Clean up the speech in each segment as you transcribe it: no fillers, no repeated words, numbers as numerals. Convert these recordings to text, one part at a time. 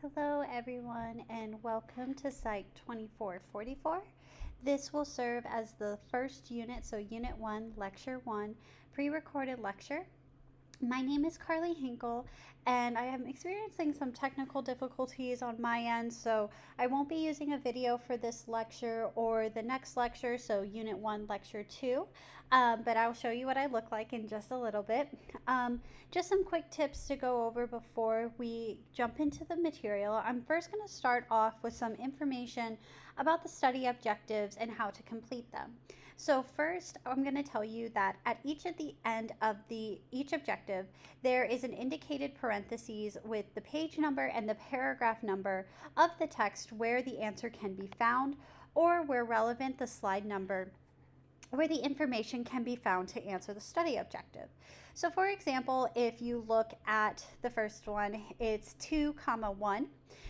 Hello everyone and welcome to Psych 2444. This will serve as the first unit, so Unit 1, Lecture 1, pre-recorded lecture. My name is Carly Hinkle, and I am experiencing some technical difficulties on my end, so I won't be using a video for this lecture or the next lecture, so Unit 1, Lecture 2, but I'll show you what I look like in just a little bit. Just some quick tips to go over before we jump into the material. I'm first going to start off with some information about the study objectives and how to complete them. So first, I'm going to tell you that at each of the end of each objective, there is an indicated parentheses with the page number and the paragraph number of the text where the answer can be found, or where relevant, the slide number where the information can be found to answer the study objective. So for example, if you look at the first one, it's 2, 1,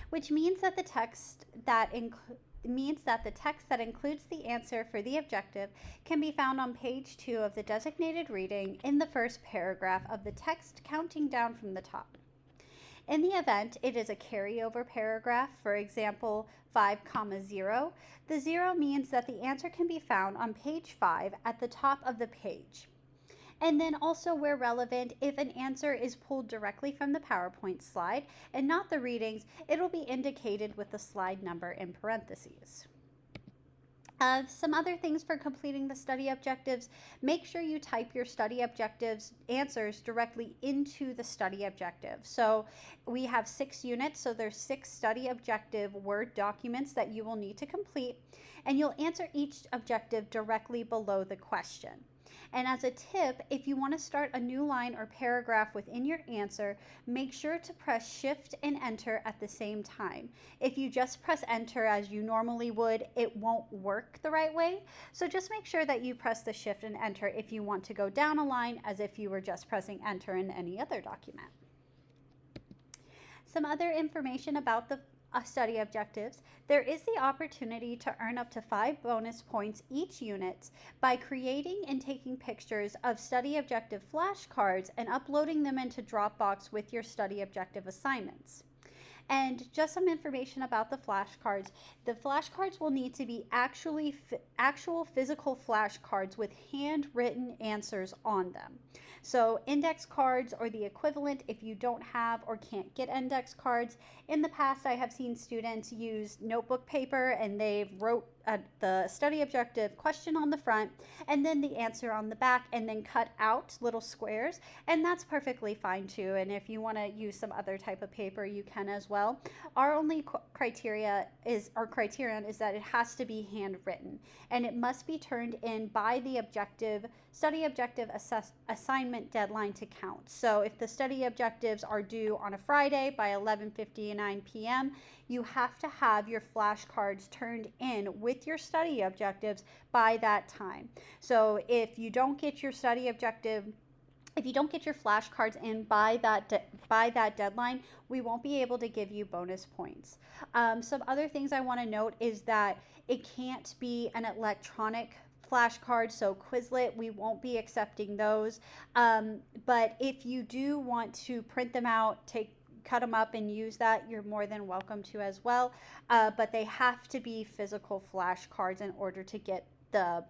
which means that the text that includes the answer for the objective can be found on page 2 of the designated reading in the first paragraph of the text, counting down from the top. In the event it is a carryover paragraph, for example 5, 0, the 0 means that the answer can be found on page 5 at the top of the page. And then also, where relevant, if an answer is pulled directly from the PowerPoint slide and not the readings, it'll be indicated with the slide number in parentheses. Some other things for completing the study objectives: make sure you type your study objectives answers directly into the study objective. So we have 6 units, so there's 6 study objective Word documents that you will need to complete, and you'll answer each objective directly below the question. And as a tip, if you want to start a new line or paragraph within your answer, make sure to press Shift and Enter at the same time. If you just press Enter as you normally would, it won't work the right way. So just make sure that you press the Shift and Enter if you want to go down a line as if you were just pressing Enter in any other document. Some other information about the study objectives: there is the opportunity to earn up to 5 bonus points each unit by creating and taking pictures of study objective flashcards and uploading them into Dropbox with your study objective assignments. And just some information about the flashcards: the flashcards will need to be actual physical flashcards with handwritten answers on them. So index cards or the equivalent if you don't have or can't get index cards. In the past, I have seen students use notebook paper and they wrote the study objective question on the front and then the answer on the back, and then cut out little squares, and that's perfectly fine too. And if you want to use some other type of paper, you can as well. Our only criterion is that it has to be handwritten, and it must be turned in by the study objective assignment deadline to count. So if the study objectives are due on a Friday by 11:59 p.m., you have to have your flashcards turned in with your study objectives by that time. So if you don't get your flashcards in by that deadline, we won't be able to give you bonus points. Some other things I want to note is that it can't be an electronic flashcard, so Quizlet, we won't be accepting those. But if you do want to print them out, cut them up and use that, you're more than welcome to as well. But they have to be physical flashcards in order to get the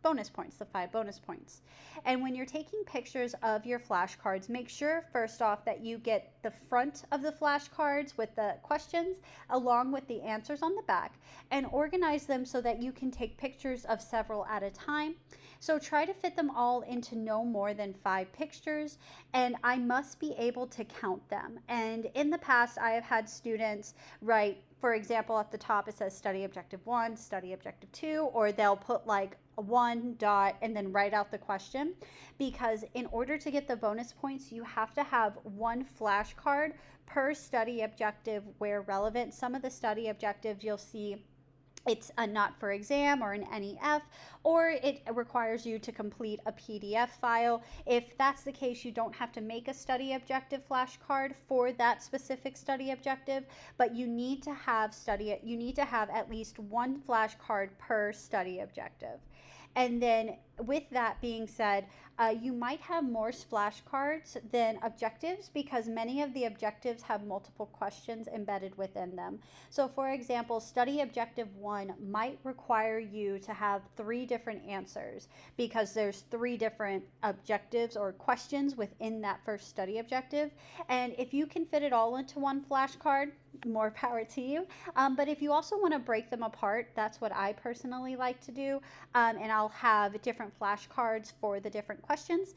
bonus points, the 5 bonus points. And when you're taking pictures of your flashcards, make sure first off that you get the front of the flashcards with the questions along with the answers on the back, and organize them so that you can take pictures of several at a time. So try to fit them all into no more than 5 pictures, and I must be able to count them. And in the past, I have had students write, for example, at the top it says study objective 1, study objective 2, or they'll put like a 1 dot and then write out the question, because in order to get the bonus points, you have to have 1 flashcard per study objective where relevant. Some of the study objectives you'll see it's a not for exam or an NEF, or it requires you to complete a PDF file. If that's the case, you don't have to make a study objective flashcard for that specific study objective, but you need to have at least 1 flashcard per study objective. And then, with that being said, you might have more flashcards than objectives because many of the objectives have multiple questions embedded within them. So, for example, study objective one might require you to have three different answers because there's three different objectives or questions within that first study objective. And if you can fit it all into one flashcard, more power to you. But if you also want to break them apart, that's what I personally like to do. And I'll have different flashcards for the different questions.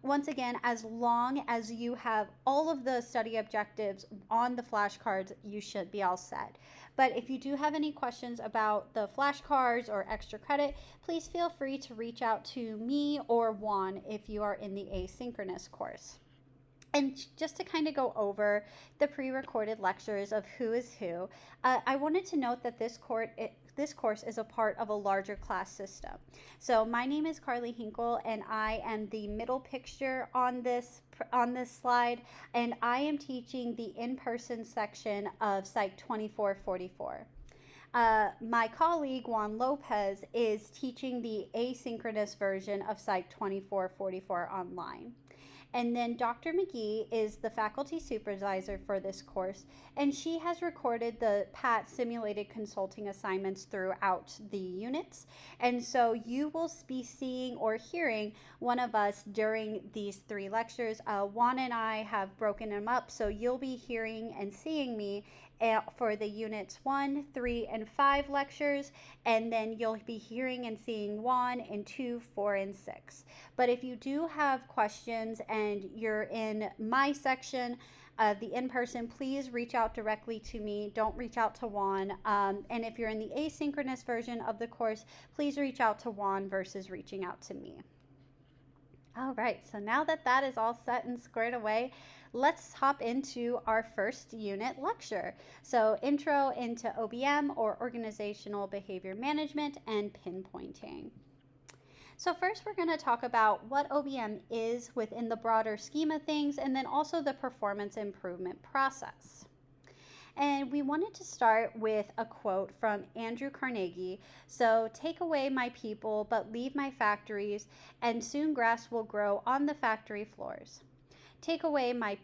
Once again, as long as you have all of the study objectives on the flashcards, you should be all set. But if you do have any questions about the flashcards or extra credit, please feel free to reach out to me or Juan if you are in the asynchronous course. And just to kind of go over the pre-recorded lectures of who is who, I wanted to note that this course is a part of a larger class system. So my name is Carly Hinkle, and I am the middle picture on this slide, and I am teaching the in-person section of Psych 2444. My colleague Juan Lopez is teaching the asynchronous version of Psych 2444 online. And then Dr. McGee is the faculty supervisor for this course, and she has recorded the PAT simulated consulting assignments throughout the units. And so you will be seeing or hearing one of us during these three lectures. Juan and I have broken them up, so you'll be hearing and seeing me for the units 1, 3, and 5 lectures, and then you'll be hearing and seeing 1 and 2, 4, and 6. But if you do have questions and you're in my section of the in-person, please reach out directly to me. Don't reach out to Juan. And if you're in the asynchronous version of the course, please reach out to Juan versus reaching out to me. All right, so now that that is all set and squared away, let's hop into our first unit lecture. So intro into OBM, or Organizational Behavior Management, and pinpointing. So first we're going to talk about what OBM is within the broader scheme of things, and then also the performance improvement process. And we wanted to start with a quote from Andrew Carnegie. So, take away my people, but leave my factories, and soon grass will grow on the factory floors. Take away my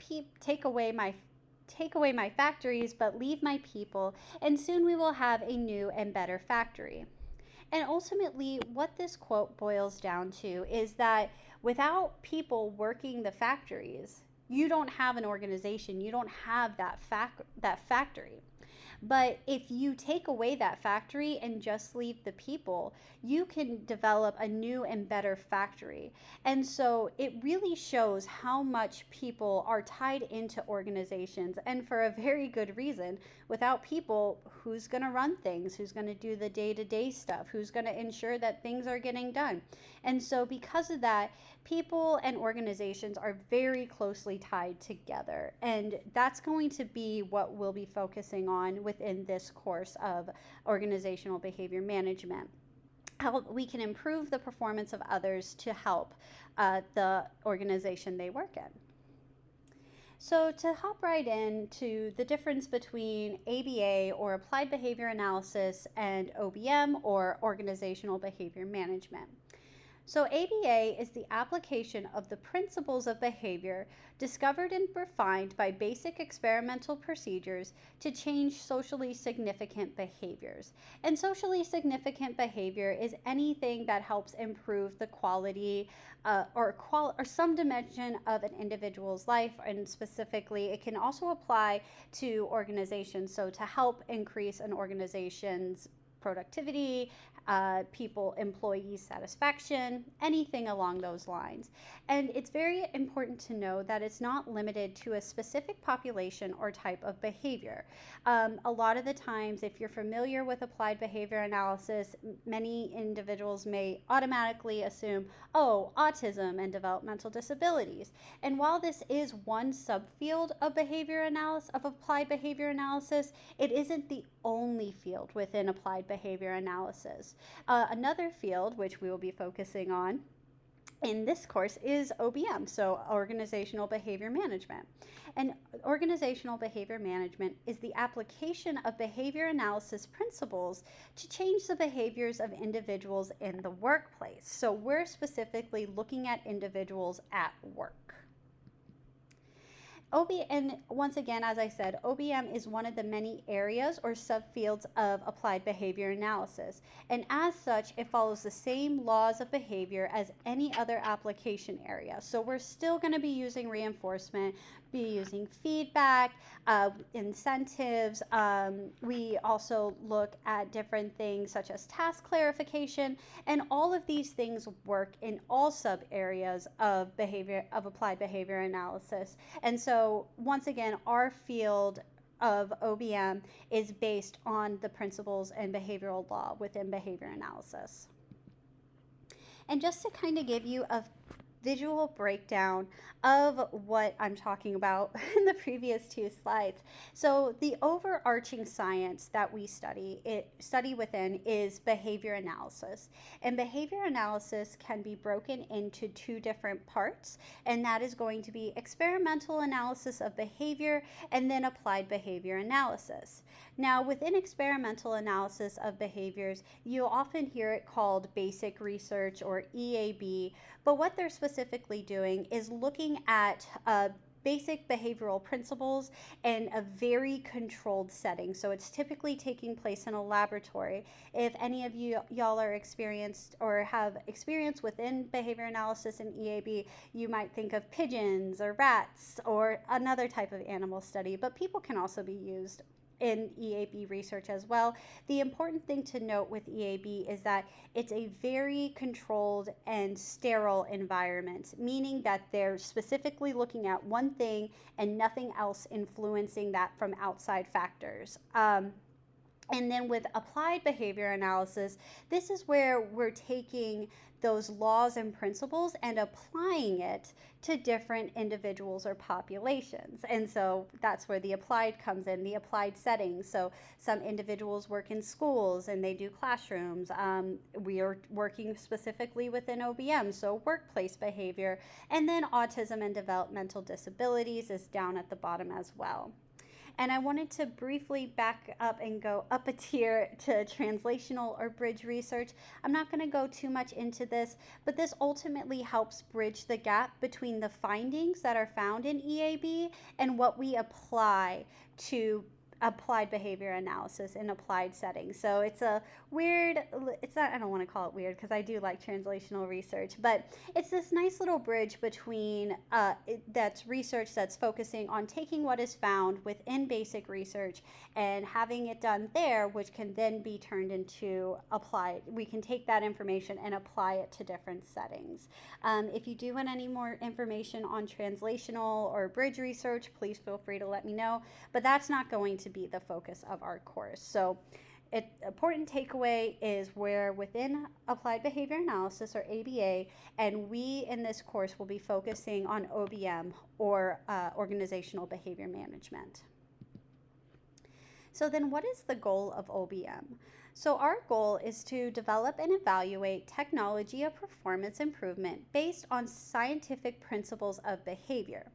factories, but leave my people, and soon we will have a new and better factory. And ultimately, what this quote boils down to is that without people working the factories, you don't have an organization, you don't have that factory. But if you take away that factory and just leave the people, you can develop a new and better factory. And so it really shows how much people are tied into organizations, and for a very good reason. Without people, who's going to run things? Who's going to do the day-to-day stuff? Who's going to ensure that things are getting done? And so because of that, people and organizations are very closely tied together. And that's going to be what we'll be focusing on within this course of organizational behavior management. How we can improve the performance of others to help the organization they work in. So to hop right into the difference between ABA, or Applied Behavior Analysis, and OBM, or Organizational Behavior Management. So ABA is the application of the principles of behavior discovered and refined by basic experimental procedures to change socially significant behaviors. And socially significant behavior is anything that helps improve the quality or some dimension of an individual's life, and specifically it can also apply to organizations. So to help increase an organization's productivity, employee satisfaction, anything along those lines. And it's very important to know that it's not limited to a specific population or type of behavior. A lot of the times, if you're familiar with applied behavior analysis, many individuals may automatically assume, oh, autism and developmental disabilities. And while this is one subfield of applied behavior analysis, it isn't the only field within applied behavior analysis. Another field, which we will be focusing on, in this course is OBM, so Organizational Behavior Management. And organizational behavior management is the application of behavior analysis principles to change the behaviors of individuals in the workplace. So we're specifically looking at individuals at work. And once again, as I said, OBM is one of the many areas or subfields of applied behavior analysis. And as such, it follows the same laws of behavior as any other application area. So we're still going to be using reinforcement, be using feedback, incentives. We also look at different things such as task clarification, and all of these things work in all sub areas of applied behavior analysis. And so once again, our field of OBM is based on the principles and behavioral law within behavior analysis. And just to kind of give you a visual breakdown of what I'm talking about in the previous two slides. So the overarching science that we study within is behavior analysis. And behavior analysis can be broken into two different parts, and that is going to be experimental analysis of behavior and then applied behavior analysis. Now, within experimental analysis of behaviors, you'll often hear it called basic research or EAB, but what they're specifically doing is looking at basic behavioral principles in a very controlled setting. So it's typically taking place in a laboratory. If any of y'all are experienced or have experience within behavior analysis and EAB, you might think of pigeons or rats or another type of animal study, but people can also be used in EAB research as well. The important thing to note with EAB is that it's a very controlled and sterile environment, meaning that they're specifically looking at one thing and nothing else influencing that from outside factors. And then with applied behavior analysis, this is where we're taking those laws and principles and applying it to different individuals or populations. And so that's where the applied comes in, the applied settings. So some individuals work in schools and they do classrooms. We are working specifically within OBM, so workplace behavior. And then autism and developmental disabilities is down at the bottom as well. And I wanted to briefly back up and go up a tier to translational or bridge research. I'm not going to go too much into this, but this ultimately helps bridge the gap between the findings that are found in EAB and what we apply to applied behavior analysis in applied settings. So it's a weird, it's not, I don't want to call it weird because I do like translational research, but it's this nice little bridge between that's research that's focusing on taking what is found within basic research and having it done there, which can then be turned into applied. We can take that information and apply it to different settings. If you do want any more information on translational or bridge research, please feel free to let me know, but that's not going to be the focus of our course. So important takeaway is we're within applied behavior analysis or ABA, and we in this course will be focusing on OBM or organizational behavior management. So then what is the goal of OBM? So our goal is to develop and evaluate technology of performance improvement based on scientific principles of behavior.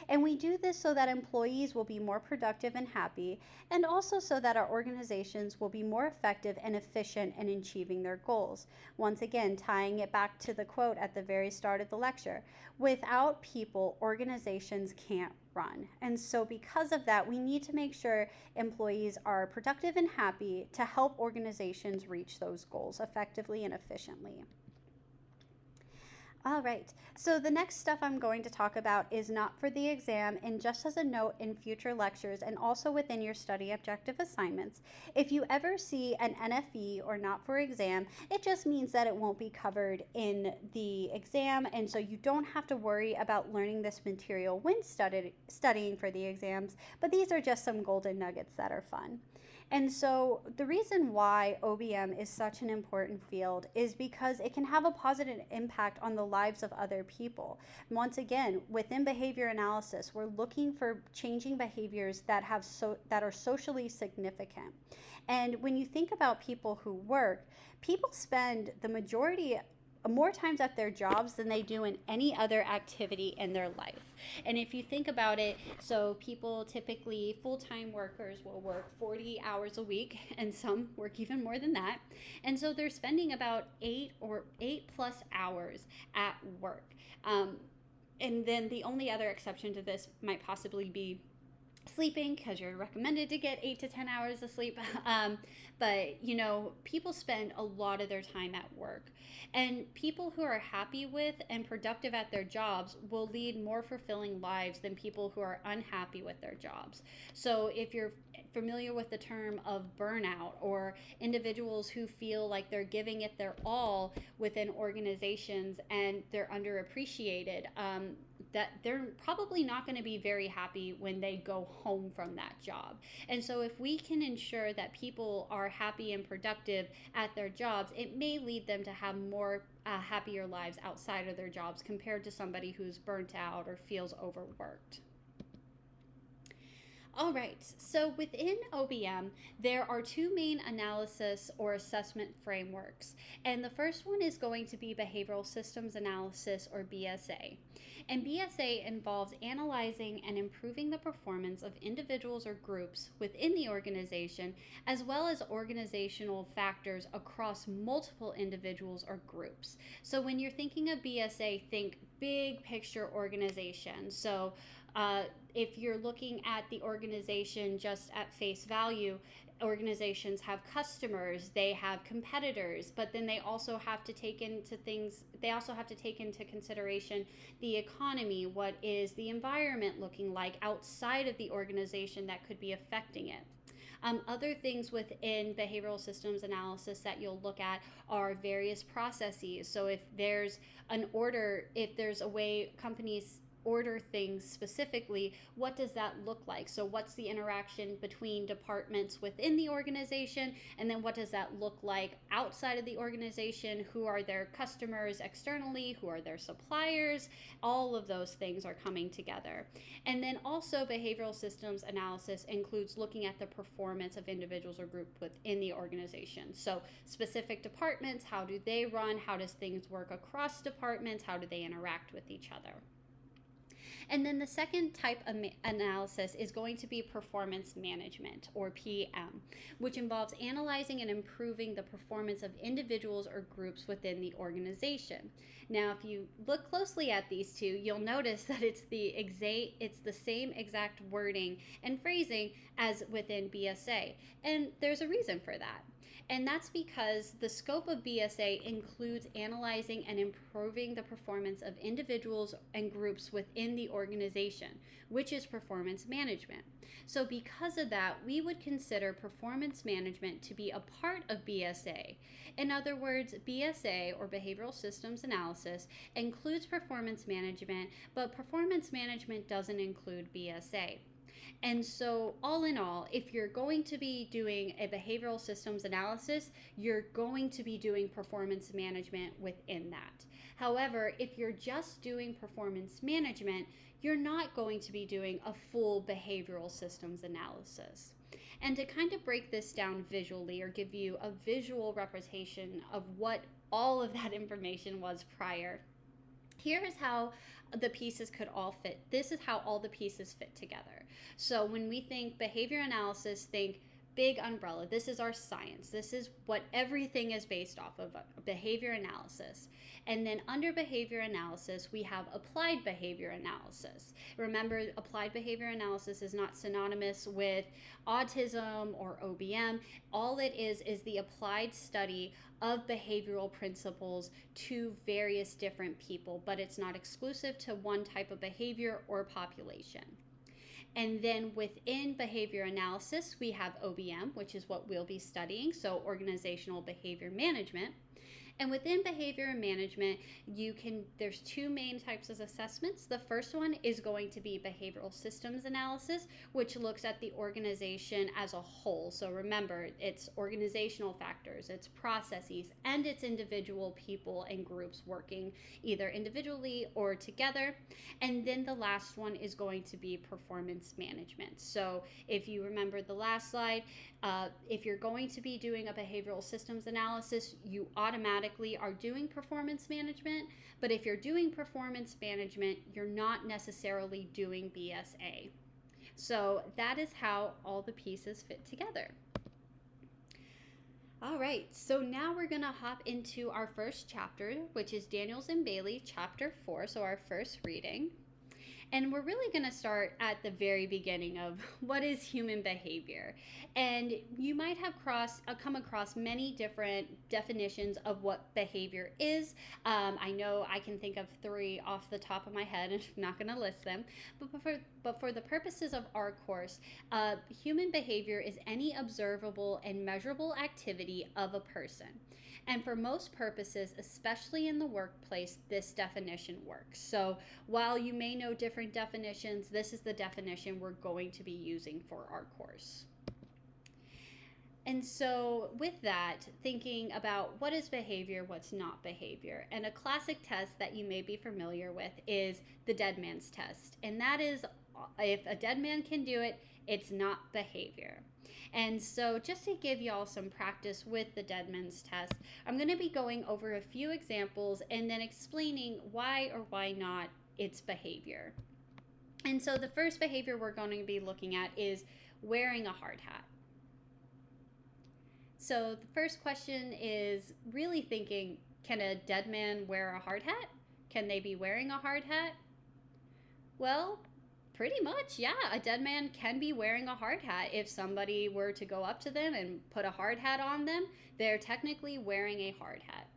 And we do this so that employees will be more productive and happy, and also so that our organizations will be more effective and efficient in achieving their goals. Once again, tying it back to the quote at the very start of the lecture, without people, organizations can't run. And so because of that, we need to make sure employees are productive and happy to help organizations reach those goals effectively and efficiently. All right, so the next stuff I'm going to talk about is not for the exam, and just as a note in future lectures and also within your study objective assignments, if you ever see an NFE or not for exam, it just means that it won't be covered in the exam, and so you don't have to worry about learning this material when studying for the exams, but these are just some golden nuggets that are fun. And so the reason why OBM is such an important field is because it can have a positive impact on the lives of other people. Once again, within behavior analysis, we're looking for changing behaviors that are socially significant. And when you think about people who work, people spend the majority more times at their jobs than they do in any other activity in their life. And if you think about it, so people typically, full-time workers will work 40 hours a week, and some work even more than that. And so they're spending about 8 plus hours at work. And then the only other exception to this might possibly be sleeping, because you're recommended to get 8 to 10 hours of sleep. But people spend a lot of their time at work, and people who are happy with and productive at their jobs will lead more fulfilling lives than people who are unhappy with their jobs. So if you're familiar with the term of burnout, or individuals who feel like they're giving it their all within organizations and they're underappreciated, that they're probably not going to be very happy when they go home from that job. And so if we can ensure that people are happy and productive at their jobs, it may lead them to have more happier lives outside of their jobs compared to somebody who's burnt out or feels overworked. All right, so within OBM, there are two main analysis or assessment frameworks. And the first one is going to be Behavioral Systems Analysis, or BSA. And BSA involves analyzing and improving the performance of individuals or groups within the organization, as well as organizational factors across multiple individuals or groups. So when you're thinking of BSA, think big picture organization. So if you're looking at the organization just at face value, organizations have customers, they have competitors, but then they also have to take into consideration the economy. What is the environment looking like outside of the organization that could be affecting it? Other things within behavioral systems analysis that you'll look at are various processes. So if there's a way companies order things specifically, what does that look like? So what's the interaction between departments within the organization, and then what does that look like outside of the organization? Who are their customers externally? Who are their suppliers? All of those things are coming together. And then also behavioral systems analysis includes looking at the performance of individuals or groups within the organization. So specific departments, how do they run? How does things work across departments? How do they interact with each other? And then the second type of analysis is going to be performance management, or PM, which involves analyzing and improving the performance of individuals or groups within the organization. Now, if you look closely at these two, you'll notice that it's the same exact wording and phrasing as within BSA. And there's a reason for that. And that's because the scope of BSA includes analyzing and improving the performance of individuals and groups within the organization, which is performance management. So because of that, we would consider performance management to be a part of BSA. In other words, BSA, or Behavioral Systems Analysis, includes performance management, but performance management doesn't include BSA. And so, all in all, if you're going to be doing a behavioral systems analysis, you're going to be doing performance management within that. However, if you're just doing performance management, you're not going to be doing a full behavioral systems analysis. And to kind of break this down visually, or give you a visual representation of what all of that information was prior, here is how the pieces could all fit. This is how all the pieces fit together. So when we think behavior analysis, think big umbrella. This is our science. This is what everything is based off of, behavior analysis. And then under behavior analysis, we have applied behavior analysis. Remember, applied behavior analysis is not synonymous with autism or OBM. All it is the applied study of behavioral principles to various different people, but it's not exclusive to one type of behavior or population. And then within behavior analysis, we have OBM, which is what we'll be studying, so organizational behavior management. And within behavior management, there's two main types of assessments. The first one is going to be behavioral systems analysis, which looks at the organization as a whole. So remember, it's organizational factors, it's processes, and it's individual people and groups working either individually or together. And then the last one is going to be performance management. So if you remember the last slide, if you're going to be doing a behavioral systems analysis, you automatically automatically are doing performance management, but if you're doing performance management, you're not necessarily doing BSA. So that is how all the pieces fit together. All right, so now we're going to hop into our first chapter, which is Daniels and Bailey, chapter 4, so our first reading. And we're really going to start at the very beginning of what is human behavior. And you might have come across many different definitions of what behavior is. I know I can think of 3 off the top of my head, and I'm not going to list them. But for the purposes of our course, human behavior is any observable and measurable activity of a person. And for most purposes, especially in the workplace, this definition works. So while you may know different definitions, this is the definition we're going to be using for our course. And so with that, thinking about what is behavior, what's not behavior. And a classic test that you may be familiar with is the dead man's test. And that is, if a dead man can do it, it's not behavior. And so just to give y'all some practice with the dead man's test, I'm going to be going over a few examples and then explaining why or why not it's behavior. And so the first behavior we're going to be looking at is wearing a hard hat. So the first question is really thinking, can a dead man wear a hard hat? Can they be wearing a hard hat? Well, pretty much, yeah. A dead man can be wearing a hard hat. If somebody were to go up to them and put a hard hat on them, they're technically wearing a hard hat.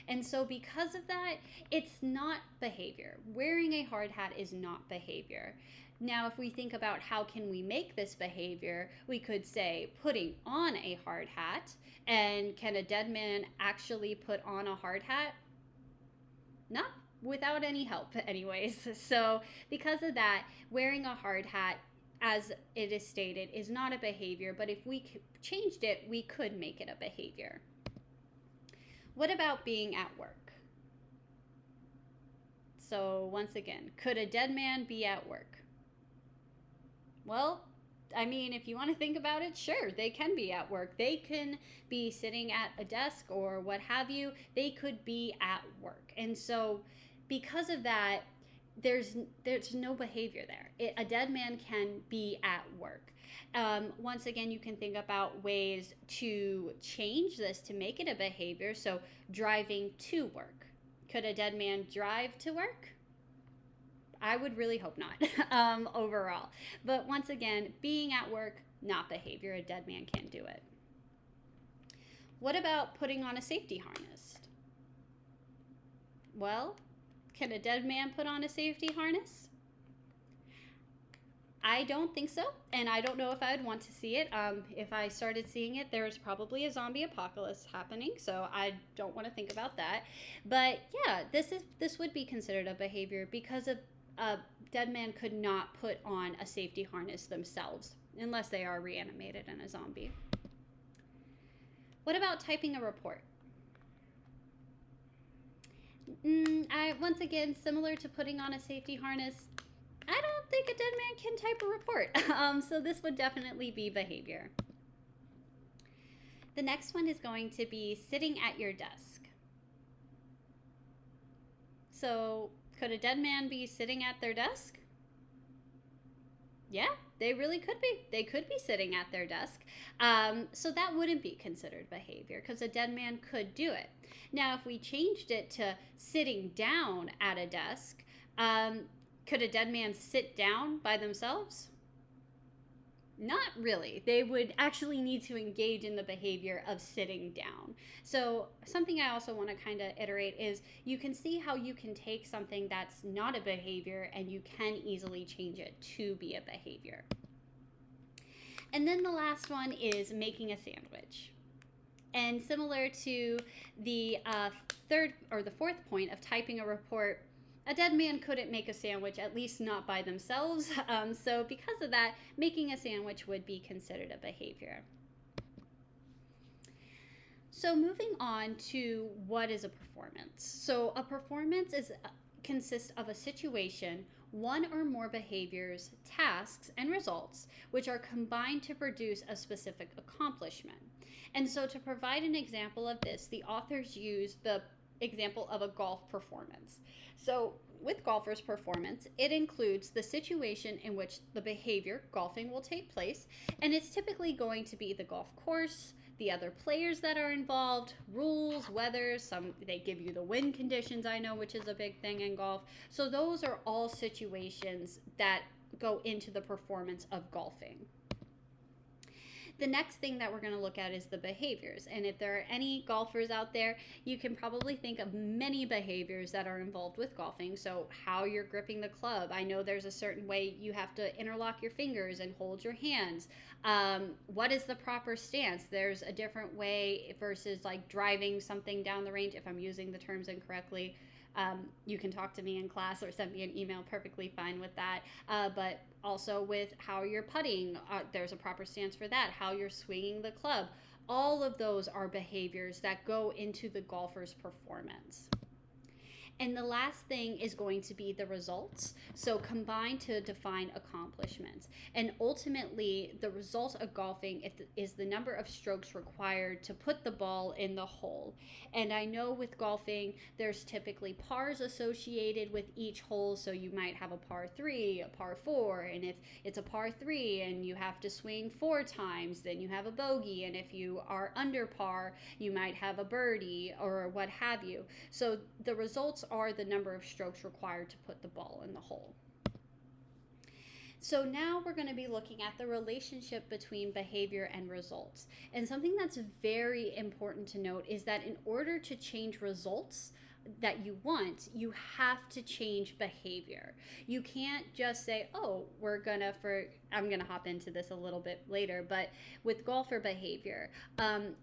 And so because of that, it's not behavior. Wearing a hard hat is not behavior. Now, if we think about how can we make this behavior, we could say putting on a hard hat. And can a dead man actually put on a hard hat? Not without any help anyways. So because of that, wearing a hard hat, as it is stated, is not a behavior, but if we changed it, we could make it a behavior. What about being at work? So once again, could a dead man be at work? Well, I mean, if you want to think about it, sure, they can be at work. They can be sitting at a desk or what have you. They could be at work. And so because of that, there's no behavior there. A dead man can be at work. Once again, you can think about ways to change this to make it a behavior. So driving to work. Could a dead man drive to work? I would really hope not overall. But once again, being at work, not behavior. A dead man can't do it. What about putting on a safety harness? Well, can a dead man put on a safety harness? I don't think so, and I don't know if I'd want to see it. If I started seeing it, there's probably a zombie apocalypse happening, so I don't want to think about that. But yeah, this would be considered a behavior because a dead man could not put on a safety harness themselves unless they are reanimated in a zombie. What about typing a report? Once again, similar to putting on a safety harness, I don't think a dead man can type a report. So this would definitely be behavior. The next one is going to be sitting at your desk. So could a dead man be sitting at their desk? Yeah, they really could be. They could be sitting at their desk. So that wouldn't be considered behavior because a dead man could do it. Now, if we changed it to sitting down at a desk, could a dead man sit down by themselves? Not really. They would actually need to engage in the behavior of sitting down. So something I also want to kind of iterate is you can see how you can take something that's not a behavior and you can easily change it to be a behavior. And then the last one is making a sandwich. And similar to the third or the fourth point of typing a report, a dead man couldn't make a sandwich, at least not by themselves. So because of that, making a sandwich would be considered a behavior. So moving on to what is a performance. So a performance consists of a situation one or more behaviors, tasks, and results which are combined to produce a specific accomplishment. And so, to provide an example of this, the authors use the example of a golf performance. So, with golfers' performance, it includes the situation in which the behavior, golfing, will take place, and it's typically going to be the golf course, the other players that are involved, rules, weather, some they give you the wind conditions, I know, which is a big thing in golf. So those are all situations that go into the performance of golfing. The next thing that we're going to look at is the behaviors. And if there are any golfers out there, you can probably think of many behaviors that are involved with golfing. So how you're gripping the club. I know there's a certain way you have to interlock your fingers and hold your hands. What is the proper stance? There's a different way versus like driving something down the range, if I'm using the terms incorrectly. You can talk to me in class or send me an email, perfectly fine with that. But also with how you're putting, there's a proper stance for that, how you're swinging the club. All of those are behaviors that go into the golfer's performance. And the last thing is going to be the results. So combined to define accomplishments. And ultimately, the result of golfing is the number of strokes required to put the ball in the hole. And I know with golfing, there's typically pars associated with each hole. So you might have a par 3, a par 4. And if it's a par 3 and you have to swing 4 times, then you have a bogey. And if you are under par, you might have a birdie or what have you. So the results are the number of strokes required to put the ball in the hole. So now we're going to be looking at the relationship between behavior and results. And something that's very important to note is that in order to change results that you want, you have to change behavior. You can't just say, oh, I'm gonna hop into this a little bit later, but with golfer behavior,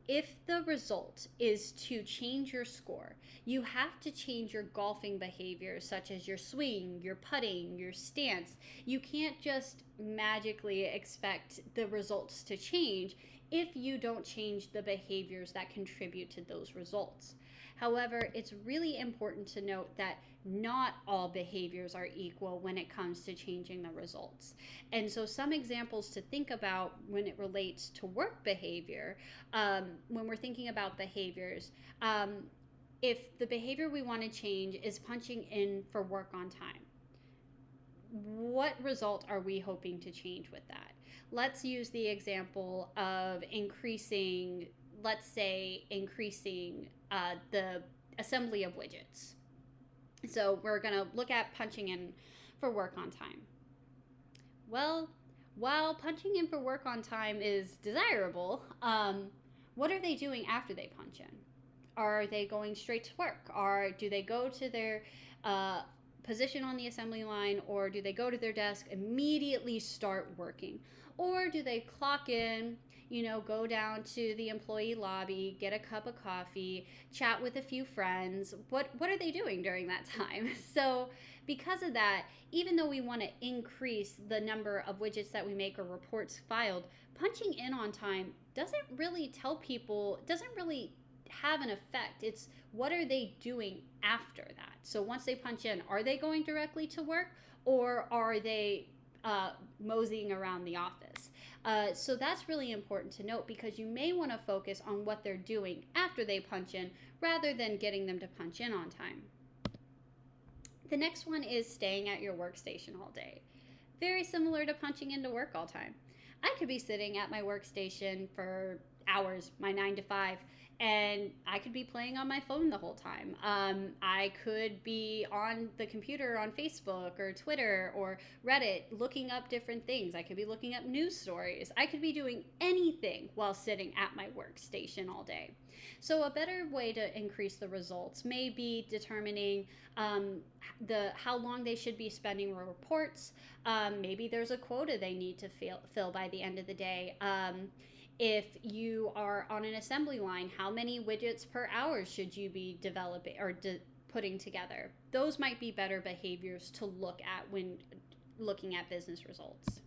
if the result is to change your score, you have to change your golfing behaviors, such as your swing, your putting, your stance. You can't just magically expect the results to change if you don't change the behaviors that contribute to those results. However, it's really important to note that not all behaviors are equal when it comes to changing the results. And so some examples to think about when it relates to work behavior, when we're thinking about behaviors, if the behavior we want to change is punching in for work on time, what result are we hoping to change with that? Let's use the example of increasing the assembly of widgets. So we're going to look at punching in for work on time. Well, while punching in for work on time is desirable, what are they doing after they punch in? Are they going straight to work? Or do they go to their position on the assembly line, or do they go to their desk, immediately start working? Or do they clock in, go down to the employee lobby, get a cup of coffee, chat with a few friends? What are they doing during that time? So because of that, even though we want to increase the number of widgets that we make or reports filed, punching in on time doesn't really have an effect. It's what are they doing after that? So once they punch in, are they going directly to work, or are they moseying around the office? So that's really important to note, because you may want to focus on what they're doing after they punch in rather than getting them to punch in on time. The next one is staying at your workstation all day. Very similar to punching into work all time. I could be sitting at my workstation for hours, my 9 to 5, and I could be playing on my phone the whole time. I could be on the computer on Facebook or Twitter or Reddit looking up different things. I could be looking up news stories. I could be doing anything while sitting at my workstation all day. So a better way to increase the results may be determining how long they should be spending on reports. Maybe there's a quota they need to fill by the end of the day. If you are on an assembly line, how many widgets per hour should you be developing or putting together? Those might be better behaviors to look at when looking at business results.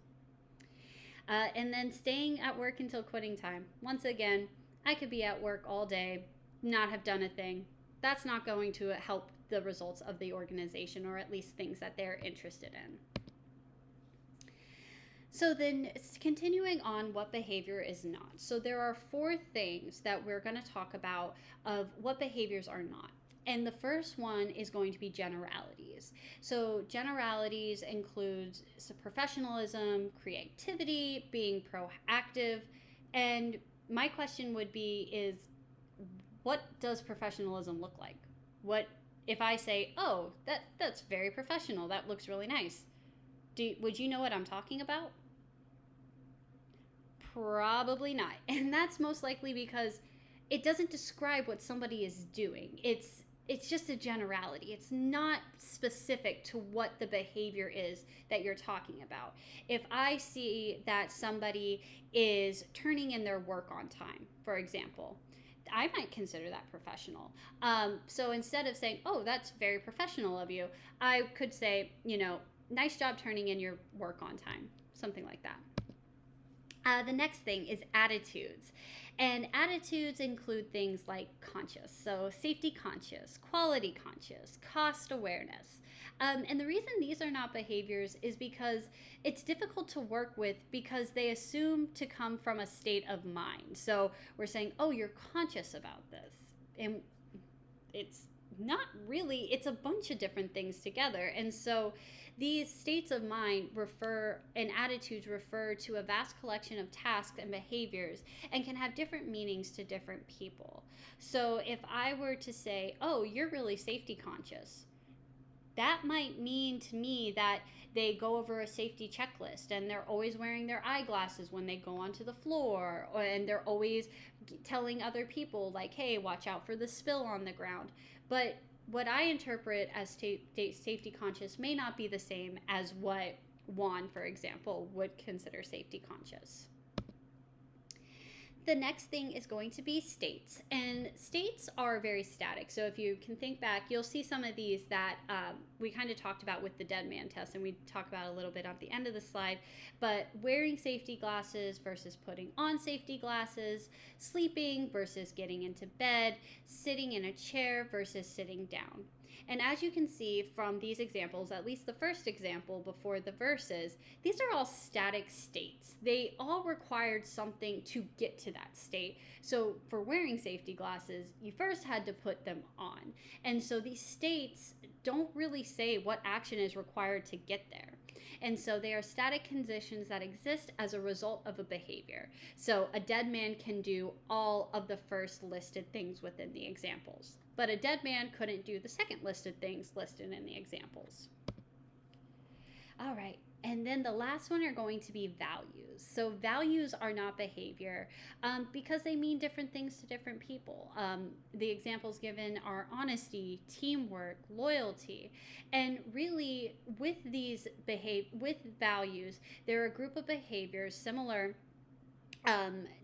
And then staying at work until quitting time. Once again, I could be at work all day, not have done a thing. That's not going to help the results of the organization, or at least things that they're interested in. So then, continuing on what behavior is not. So there are 4 things that we're going to talk about of what behaviors are not. And the first one is going to be generalities. So generalities includes professionalism, creativity, being proactive. And my question would be is, what does professionalism look like? What if I say, oh, that's very professional, that looks really nice? Would you know what I'm talking about? Probably not. And that's most likely because it doesn't describe what somebody is doing. It's just a generality. It's not specific to what the behavior is that you're talking about. If I see that somebody is turning in their work on time, for example, I might consider that professional. So instead of saying, oh, that's very professional of you, I could say, nice job turning in your work on time, something like that. The next thing is attitudes. And attitudes include things like conscious, so safety conscious, quality conscious, cost awareness. And the reason these are not behaviors is because it's difficult to work with because they assume to come from a state of mind. So we're saying, oh, you're conscious about this. And it's not really, it's a bunch of different things together. And so these states of mind and attitudes refer to a vast collection of tasks and behaviors and can have different meanings to different people. So if I were to say, oh, you're really safety conscious, that might mean to me that they go over a safety checklist and they're always wearing their eyeglasses when they go onto the floor, and they're always telling other people like, hey, watch out for the spill on the ground. But what I interpret as safety conscious may not be the same as what Juan, for example, would consider safety conscious. The next thing is going to be states, and states are very static. So if you can think back, you'll see some of these that we kind of talked about with the dead man test, and we talk about a little bit at the end of the slide. But wearing safety glasses versus putting on safety glasses, sleeping versus getting into bed, sitting in a chair versus sitting down. And as you can see from these examples, at least the first example before the verses, these are all static states. They all required something to get to that state. So for wearing safety glasses, you first had to put them on. And so these states don't really say what action is required to get there. And so they are static conditions that exist as a result of a behavior. So a dead man can do all of the first listed things within the examples, but a dead man couldn't do the second listed things listed in the examples. All right, and then the last one are going to be values. So values are not behavior because they mean different things to different people. The examples given are honesty, teamwork, loyalty, and really with these with values, they're a group of behaviors similar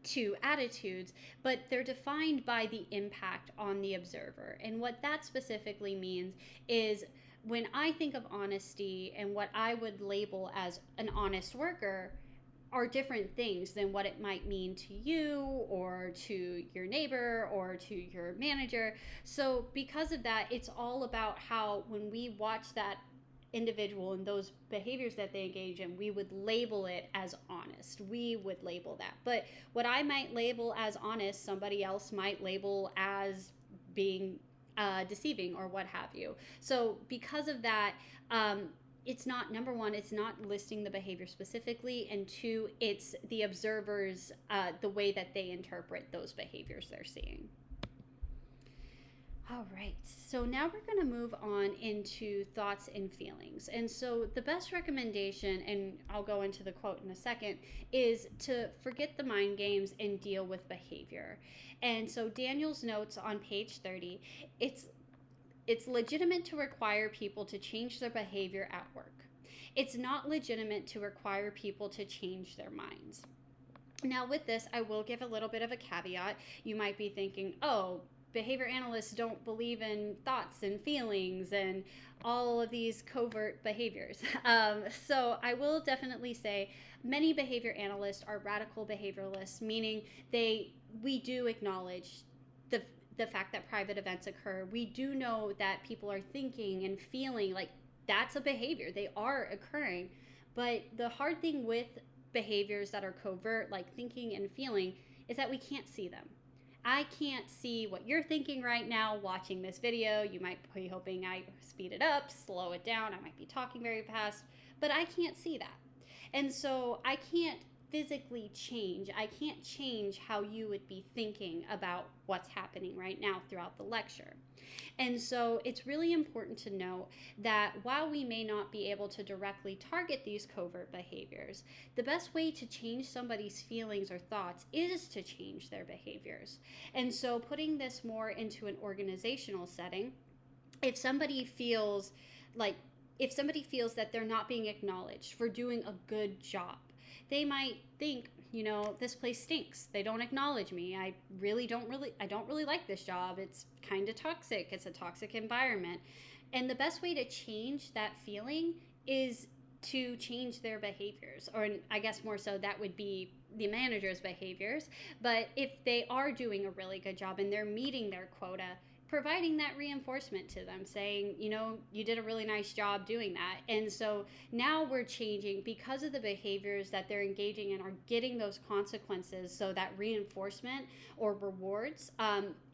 to attitudes, but they're defined by the impact on the observer. And what that specifically means is when I think of honesty and what I would label as an honest worker are different things than what it might mean to you or to your neighbor or to your manager. So because of that, it's all about how when we watch that individual and those behaviors that they engage in, we would label it as honest. We would label that. But what I might label as honest, somebody else might label as being deceiving or what have you. So because of that, it's not, number one, it's not listing the behavior specifically, and two, it's the observers, the way that they interpret those behaviors they're seeing. All right, so now we're going to move on into thoughts and feelings. And so the best recommendation, and I'll go into the quote in a second, is to forget the mind games and deal with behavior. And so Daniel's notes on page 30, it's legitimate to require people to change their behavior at work. It's not legitimate to require people to change their minds. Now with this, I will give a little bit of a caveat. You might be thinking, oh, behavior analysts don't believe in thoughts and feelings and all of these covert behaviors. So I will definitely say many behavior analysts are radical behavioralists, meaning we do acknowledge the the fact that private events occur. We do know that people are thinking and feeling like that's a behavior. They are occurring. But the hard thing with behaviors that are covert, like thinking and feeling, is that we can't see them. I can't see what you're thinking right now watching this video. You might be hoping I speed it up, slow it down. I might be talking very fast, but I can't see that. And so I can't physically change. I can't change how you would be thinking about what's happening right now throughout the lecture. And so it's really important to know that while we may not be able to directly target these covert behaviors, the best way to change somebody's feelings or thoughts is to change their behaviors. And so putting this more into an organizational setting, if somebody feels that they're not being acknowledged for doing a good job, they might think, this place stinks. They don't acknowledge me. I don't really like this job. It's kind of toxic. It's a toxic environment. And the best way to change that feeling is to change their behaviors, or I guess more so that would be the manager's behaviors. But if they are doing a really good job and they're meeting their quota, providing that reinforcement to them, saying, you did a really nice job doing that. And so now we're changing because of the behaviors that they're engaging in are getting those consequences. So that reinforcement or rewards,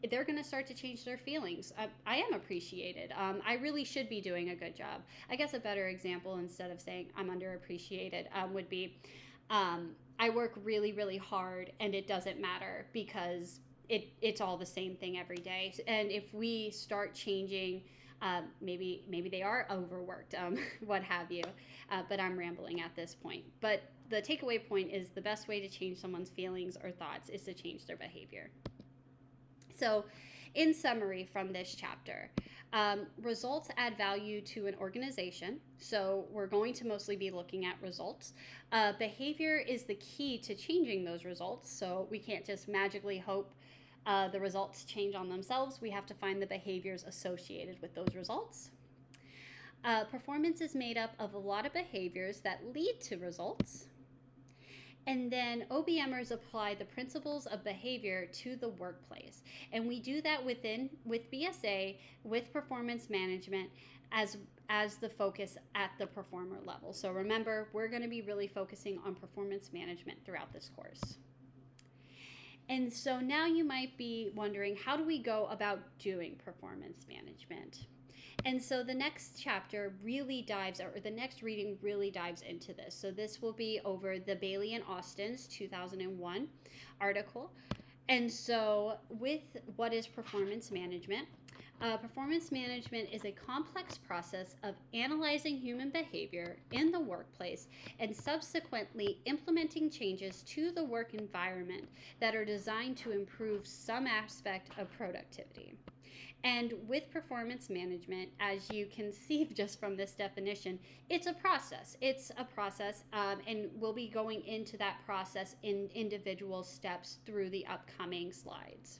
they're going to start to change their feelings. I am appreciated. I really should be doing a good job. I guess a better example, instead of saying I'm underappreciated, would be I work really, really hard and it doesn't matter because it's all the same thing every day. And if we start changing, maybe they are overworked, what have you. But I'm rambling at this point. But the takeaway point is the best way to change someone's feelings or thoughts is to change their behavior. So in summary from this chapter, results add value to an organization. So we're going to mostly be looking at results. Behavior is the key to changing those results. So we can't just magically hope the results change on themselves. We have to find the behaviors associated with those results. Performance is made up of a lot of behaviors that lead to results. And then OBMers apply the principles of behavior to the workplace. And we do that with BSA, with performance management, as the focus at the performer level. So remember, we're going to be really focusing on performance management throughout this course. And so now you might be wondering, how do we go about doing performance management? And so the next chapter really dives, or the next reading really dives into this. So this will be over the Bailey and Austin's 2001 article. And so with what is performance management? Performance management is a complex process of analyzing human behavior in the workplace and subsequently implementing changes to the work environment that are designed to improve some aspect of productivity. And with performance management, as you can see just from this definition, it's a process. And we'll be going into that process in individual steps through the upcoming slides.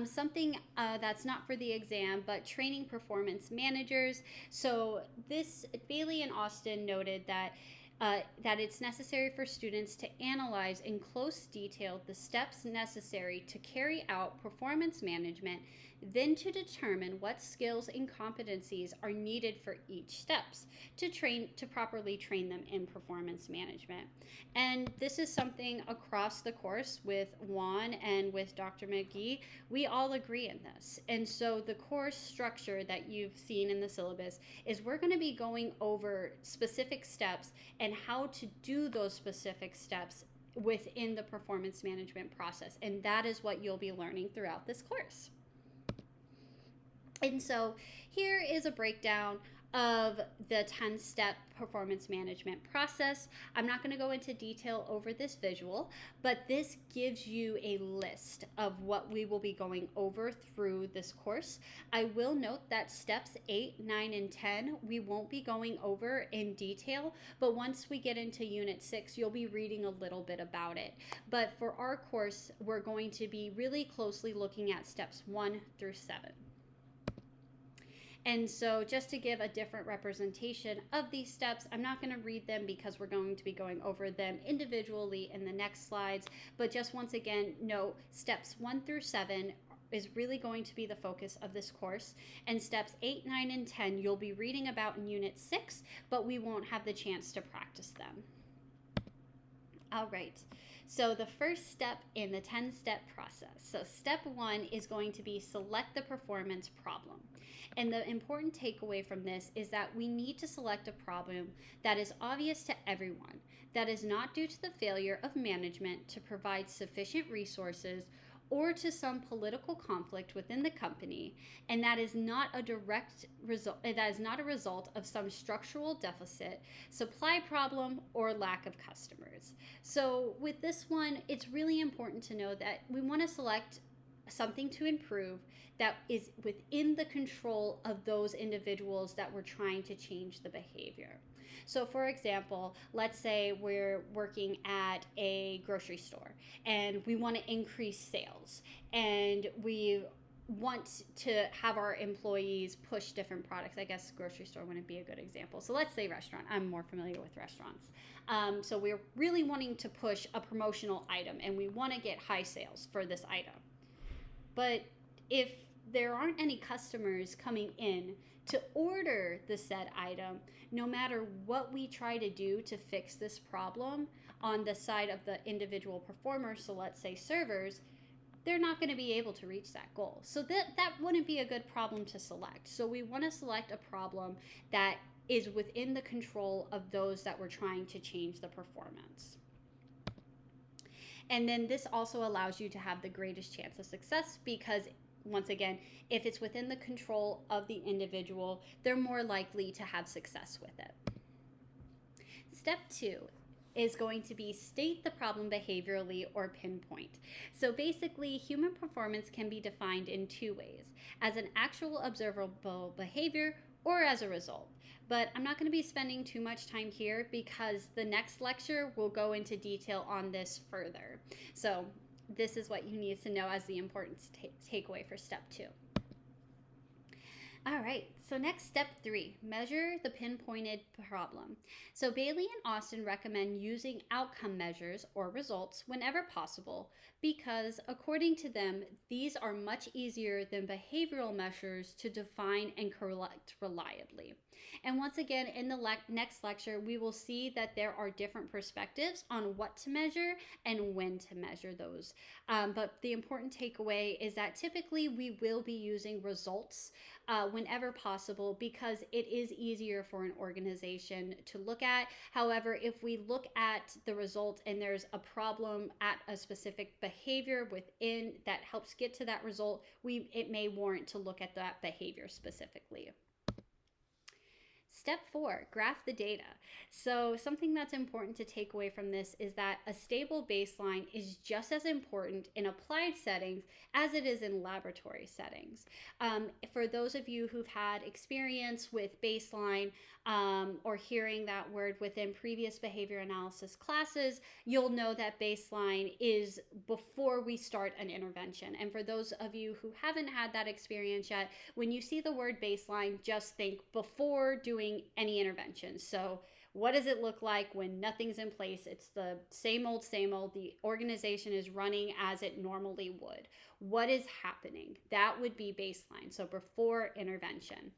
Something that's not for the exam, but training performance managers. So this, Bailey and Austin noted that it's necessary for students to analyze in close detail the steps necessary to carry out performance management, then to determine what skills and competencies are needed for each steps to properly train them in performance management. And this is something across the course with Juan and with Dr. McGee, we all agree in this. And so the course structure that you've seen in the syllabus is we're going to be going over specific steps and how to do those specific steps within the performance management process. And that is what you'll be learning throughout this course. And so here is a breakdown of the 10-step performance management process. I'm not going to go into detail over this visual, but this gives you a list of what we will be going over through this course. I will note that steps 8, 9, and 10, we won't be going over in detail, but once we get into Unit 6, you'll be reading a little bit about it. But for our course, we're going to be really closely looking at steps 1 through 7. And so just to give a different representation of these steps, I'm not going to read them because we're going to be going over them individually in the next slides. But just once again, note steps 1 through 7 is really going to be the focus of this course. And steps 8, 9, and 10 you'll be reading about in Unit 6, but we won't have the chance to practice them. All right, so the first step in the 10-step process. So step 1 is going to be select the performance problem. And the important takeaway from this is that we need to select a problem that is obvious to everyone, that is not due to the failure of management to provide sufficient resources or to some political conflict within the company, and that is not a direct result, that is not a result of some structural deficit, supply problem, or lack of customers. So with this one, it's really important to know that we want to select something to improve that is within the control of those individuals that we're trying to change the behavior. So for example, let's say we're working at a grocery store and we want to increase sales, and we want to have our employees push different products. I guess grocery store wouldn't be a good example. So let's say restaurant. I'm more familiar with restaurants. So we're really wanting to push a promotional item and we want to get high sales for this item. But if there aren't any customers coming in to order the said item, no matter what we try to do to fix this problem on the side of the individual performers, so let's say servers, they're not going to be able to reach that goal. So that wouldn't be a good problem to select. So we want to select a problem that is within the control of those that we're trying to change the performance. And then this also allows you to have the greatest chance of success because, once again, if it's within the control of the individual, they're more likely to have success with it. Step 2 is going to be state the problem behaviorally or pinpoint. So basically, human performance can be defined in 2 ways: as an actual observable behavior or as a result. But I'm not going to be spending too much time here because the next lecture will go into detail on this further. So this is what you need to know as the important takeaway for step 2. All right, so next, step 3, measure the pinpointed problem. So Bailey and Austin recommend using outcome measures or results whenever possible because, according to them, these are much easier than behavioral measures to define and collect reliably. And once again, in the next lecture, we will see that there are different perspectives on what to measure and when to measure those. But the important takeaway is that typically we will be using results whenever possible because it is easier for an organization to look at. However, if we look at the result and there's a problem at a specific behavior within that helps get to that result, it may warrant to look at that behavior specifically. Step 4, graph the data. So something that's important to take away from this is that a stable baseline is just as important in applied settings as it is in laboratory settings. For those of you who've had experience with baseline or hearing that word within previous behavior analysis classes, you'll know that baseline is before we start an intervention. And for those of you who haven't had that experience yet, when you see the word baseline, just think before doing any intervention. So what does it look like when nothing's in place? It's the same old, same old. The organization is running as it normally would. What is happening? That would be baseline. So before intervention.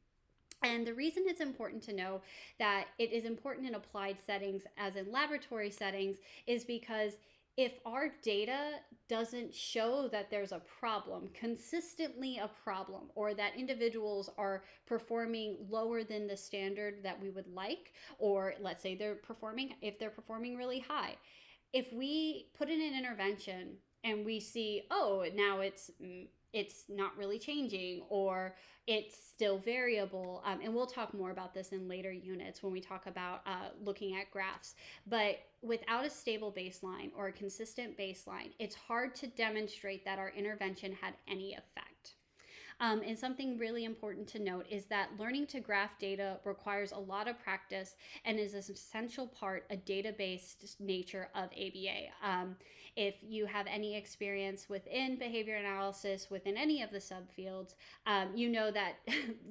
And the reason it's important to know that it is important in applied settings as in laboratory settings is because if our data doesn't show that there's a problem, consistently a problem, or that individuals are performing lower than the standard that we would like, or let's say if they're performing really high, if we put in an intervention and we see, oh, now it's not really changing, or it's still variable. And we'll talk more about this in later units when we talk about looking at graphs. But without a stable baseline or a consistent baseline, it's hard to demonstrate that our intervention had any effect. And something really important to note is that learning to graph data requires a lot of practice and is an essential part, a data-based nature of ABA. If you have any experience within behavior analysis, within any of the subfields, you know that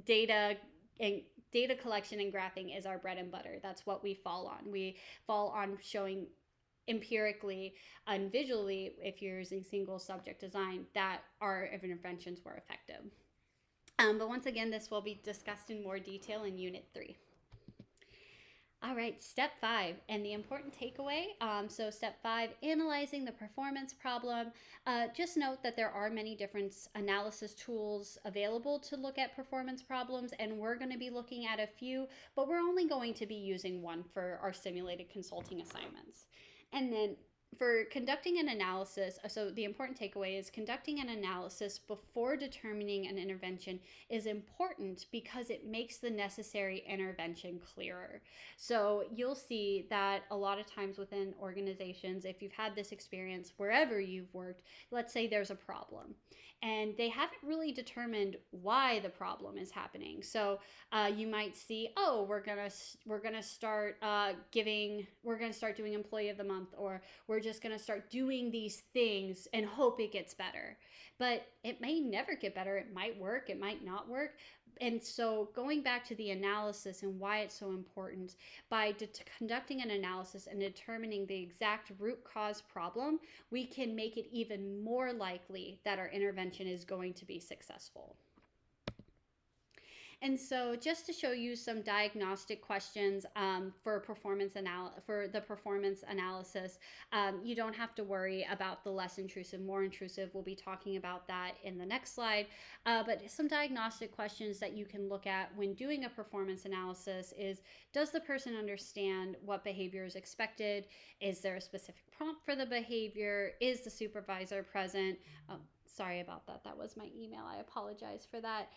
data and data collection and graphing is our bread and butter. That's what we fall on. We fall on showing empirically and visually, if you're using single subject design, that our interventions were effective. But once again, this will be discussed in more detail in Unit 3. All right, step 5 and the important takeaway. So step 5, analyzing the performance problem. Just note that there are many different analysis tools available to look at performance problems, and we're going to be looking at a few, but we're only going to be using one for our simulated consulting assignments. And then for conducting an analysis, so the important takeaway is conducting an analysis before determining an intervention is important because it makes the necessary intervention clearer. So you'll see that a lot of times within organizations, if you've had this experience wherever you've worked, let's say there's a problem and they haven't really determined why the problem is happening. So you might see, oh, we're gonna start doing employee of the month, or we're just gonna start doing these things and hope it gets better. But it may never get better. It might work, it might not work. And so going back to the analysis and why it's so important, by conducting an analysis and determining the exact root cause problem, we can make it even more likely that our intervention is going to be successful. And so just to show you some diagnostic questions for the performance analysis, you don't have to worry about the less intrusive, more intrusive. We'll be talking about that in the next slide. But some diagnostic questions that you can look at when doing a performance analysis is, does the person understand what behavior is expected? Is there a specific prompt for the behavior? Is the supervisor present? Sorry about that. That was my email. I apologize for that.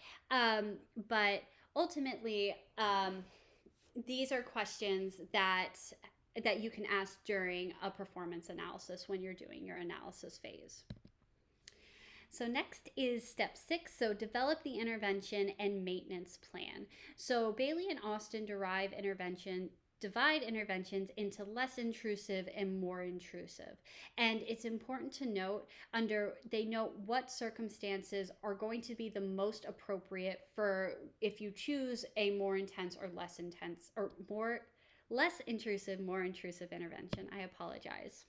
But ultimately, these are questions that you can ask during a performance analysis when you're doing your analysis phase. So next is step 6. So develop the intervention and maintenance plan. So Bailey and Austin divide interventions into less intrusive and more intrusive. And it's important to note they note what circumstances are going to be the most appropriate for if you choose a more intense or less intense or less intrusive, more intrusive intervention. I apologize.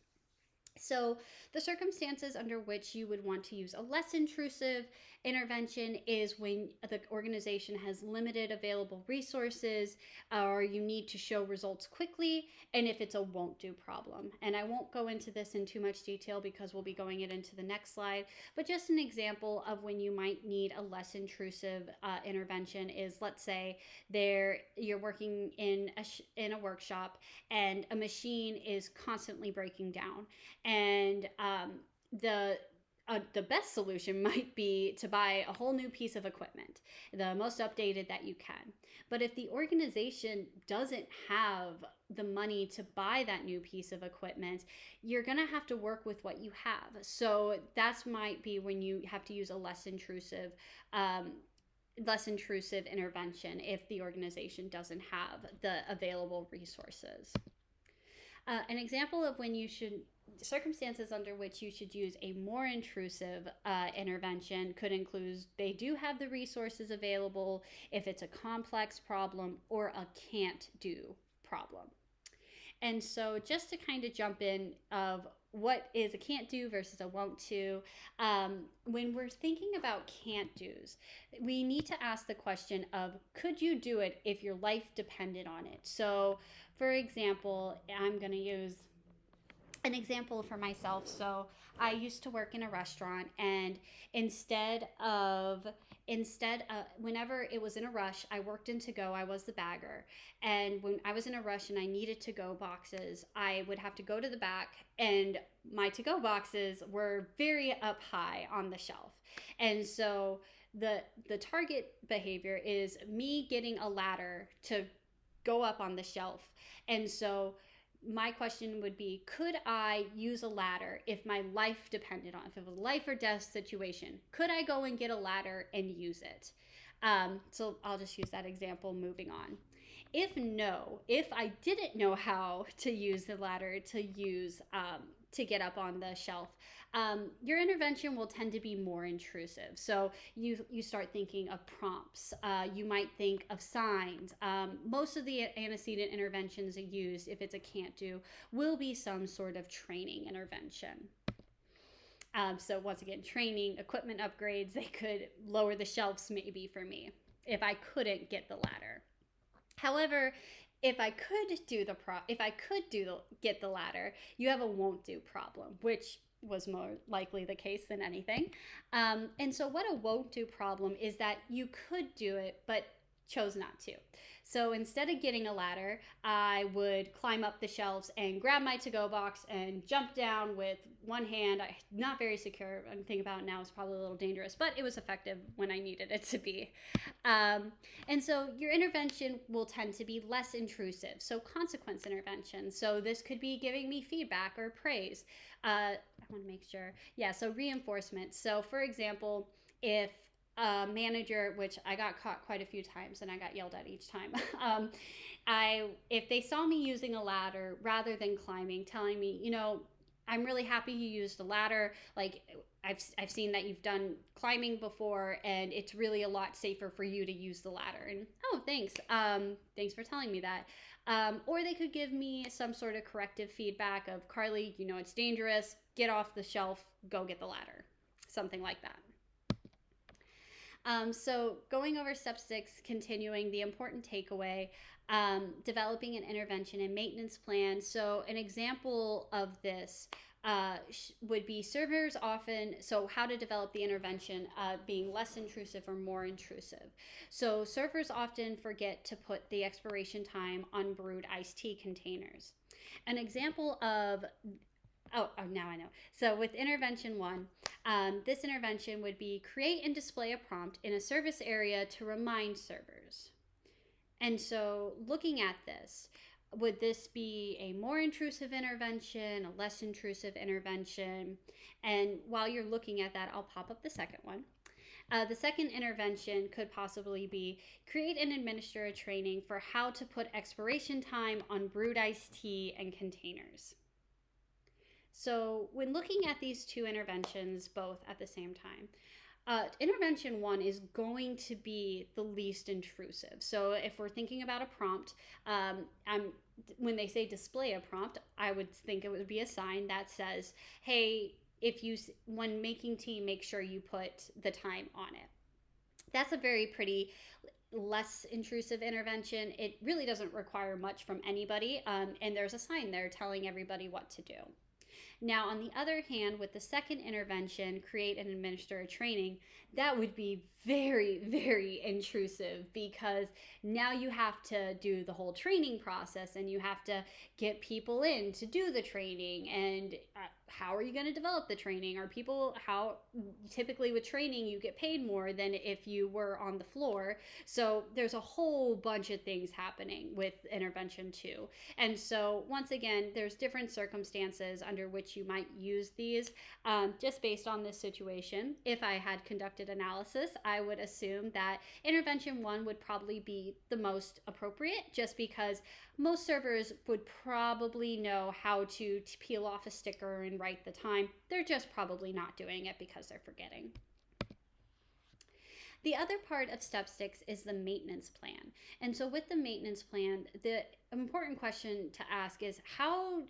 So the circumstances under which you would want to use a less intrusive intervention is when the organization has limited available resources, or you need to show results quickly, and if it's a won't do problem. And I won't go into this in too much detail because we'll be going into the next slide, but just an example of when you might need a less intrusive intervention is, let's say you're working in a workshop and a machine is constantly breaking down. And the best solution might be to buy a whole new piece of equipment, the most updated that you can. But if the organization doesn't have the money to buy that new piece of equipment, you're going to have to work with what you have. So that might be when you have to use a less intrusive intervention if the organization doesn't have the available resources. An example of circumstances under which you should use a more intrusive intervention could include they do have the resources available, if it's a complex problem or a can't do problem. And so just to kind of jump in of what is a can't do versus a won't do, when we're thinking about can't do's, we need to ask the question of, could you do it if your life depended on it? So for example, I'm going to use an example for myself. So I used to work in a restaurant, and whenever it was in a rush, I worked in to go. I was the bagger. And when I was in a rush and I needed to go boxes, I would have to go to the back, and my to go boxes were very up high on the shelf. And so the target behavior is me getting a ladder to go up on the shelf. And so my question would be, could I use a ladder if my life depended on, if it was a life or death situation? Could I go and get a ladder and use it? So I'll just use that example moving on. If no, if I didn't know how to use the ladder to get up on the shelf, your intervention will tend to be more intrusive. So you start thinking of prompts. You might think of signs. Most of the antecedent interventions used, if it's a can't do, will be some sort of training intervention. So once again, training, equipment upgrades, they could lower the shelves maybe for me if I couldn't get the ladder. However, if I could get the ladder, you have a won't do problem, which was more likely the case than anything. And so what a won't do problem is that you could do it, but chose not to. So instead of getting a ladder, I would climb up the shelves and grab my to-go box and jump down with one hand. Not very secure. I'm thinking about it now, it's probably a little dangerous, but it was effective when I needed it to be. And so your intervention will tend to be less intrusive. So consequence intervention. So this could be giving me feedback or praise. I want to make sure. Yeah, so reinforcement. So for example, if manager, which I got caught quite a few times and I got yelled at each time. If they saw me using a ladder rather than climbing, telling me, I'm really happy you used a ladder. Like I've seen that you've done climbing before and it's really a lot safer for you to use the ladder. And oh, thanks. Thanks for telling me that. Or they could give me some sort of corrective feedback of, Carly, it's dangerous. Get off the shelf, go get the ladder. Something like that. So going over step 6, continuing the important takeaway, developing an intervention and maintenance plan. So an example of this would be servers often, so how to develop the intervention being less intrusive or more intrusive. So servers often forget to put the expiration time on brewed iced tea containers. An example of now I know. So with intervention 1, this intervention would be create and display a prompt in a service area to remind servers. And so looking at this, would this be a more intrusive intervention, a less intrusive intervention? And while you're looking at that, I'll pop up the second one. The second intervention could possibly be create and administer a training for how to put expiration time on brewed iced tea and containers. So when looking at these two interventions both at the same time, intervention 1 is going to be the least intrusive. So if we're thinking about a prompt, when they say display a prompt, I would think it would be a sign that says, hey, when making tea, make sure you put the time on it. That's a very pretty less intrusive intervention. It really doesn't require much from anybody, and there's a sign there telling everybody what to do. Now, on the other hand, with the second intervention, create and administer a training, that would be very, very intrusive because now you have to do the whole training process and you have to get people in to do the training. And how are you going to develop the training? Typically with training, you get paid more than if you were on the floor. So there's a whole bunch of things happening with intervention 2. And so once again, there's different circumstances under which you might use these. Just based on this situation, if I had conducted analysis, I would assume that intervention 1 would probably be the most appropriate just because most servers would probably know how to peel off a sticker and write the time. They're just probably not doing it because they're forgetting. The other part of step 6 is the maintenance plan. And so with the maintenance plan, the important question to ask is how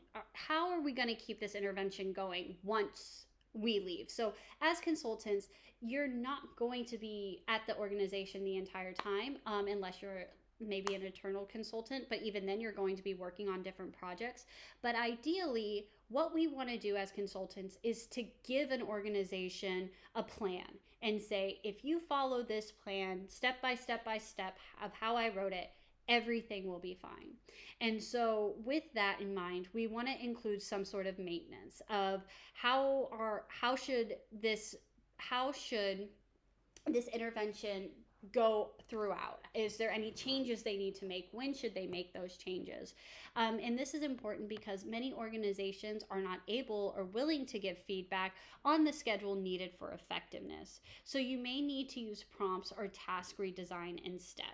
are we going to keep this intervention going once we leave? So as consultants, you're not going to be at the organization the entire time unless you're maybe an internal consultant, but even then you're going to be working on different projects. But ideally, what we want to do as consultants is to give an organization a plan and say, if you follow this plan step by step by step of how I wrote it, everything will be fine. And so with that in mind, we want to include some sort of maintenance of how should this intervention go throughout? Is there any changes they need to make? When should they make those changes? And this is important because many organizations are not able or willing to give feedback on the schedule needed for effectiveness. So you may need to use prompts or task redesign instead.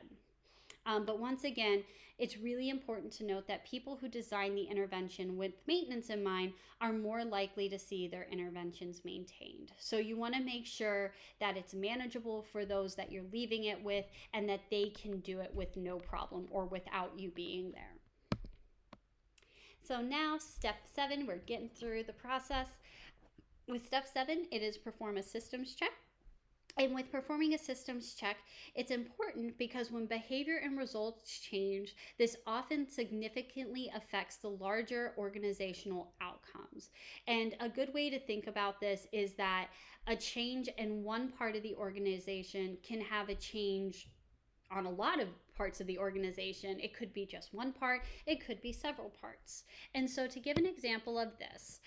But once again, it's really important to note that people who design the intervention with maintenance in mind are more likely to see their interventions maintained. So you want to make sure that it's manageable for those that you're leaving it with and that they can do it with no problem or without you being there. So now step 7, we're getting through the process. With step 7, it is perform a systems check. And with performing a systems check, it's important because when behavior and results change, this often significantly affects the larger organizational outcomes. And a good way to think about this is that a change in one part of the organization can have a change on a lot of parts of the organization. It could be just one part, it could be several parts. And so to give an example of this,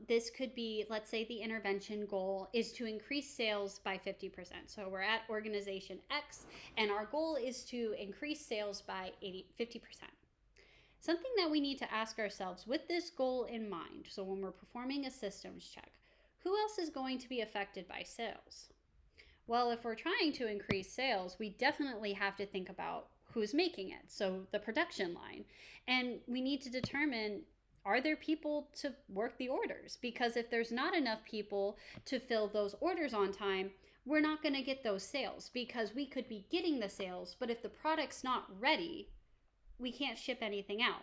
this could be, let's say the intervention goal is to increase sales by 50%. So we're at organization X and our goal is to increase sales by 50%. Something that we need to ask ourselves with this goal in mind, so when we're performing a systems check, who else is going to be affected by sales? Well, if we're trying to increase sales, we definitely have to think about who's making it, so the production line. And we need to determine, are there people to work the orders? Because if there's not enough people to fill those orders on time, we're not going to get those sales, because we could be getting the sales, but if the product's not ready, we can't ship anything out.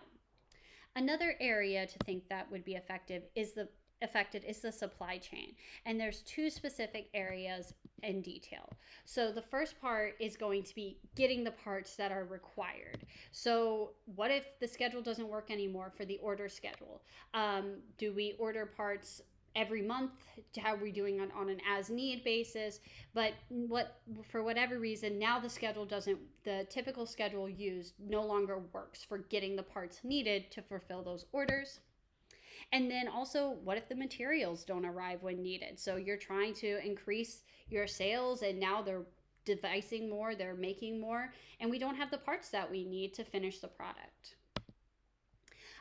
Another area to think that would be affected is the supply chain. And there's 2 specific areas in detail. So the first part is going to be getting the parts that are required. So what if the schedule doesn't work anymore for the order schedule? Do we order parts every month? How are we doing on an as need basis? But for whatever reason, now the typical schedule used no longer works for getting the parts needed to fulfill those orders. And then also, what if the materials don't arrive when needed? So you're trying to increase your sales and now they're devising more, they're making more, and we don't have the parts that we need to finish the product.